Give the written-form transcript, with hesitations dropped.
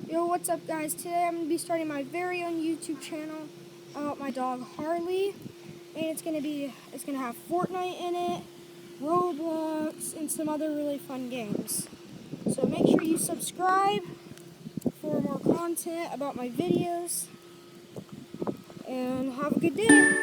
Yo, what's up guys? Today I'm going to be starting my very own YouTube channel about my dog Harley. And it's going to have Fortnite in it, Roblox, and some other really fun games. So make sure you subscribe for more content about my videos. And have a good day.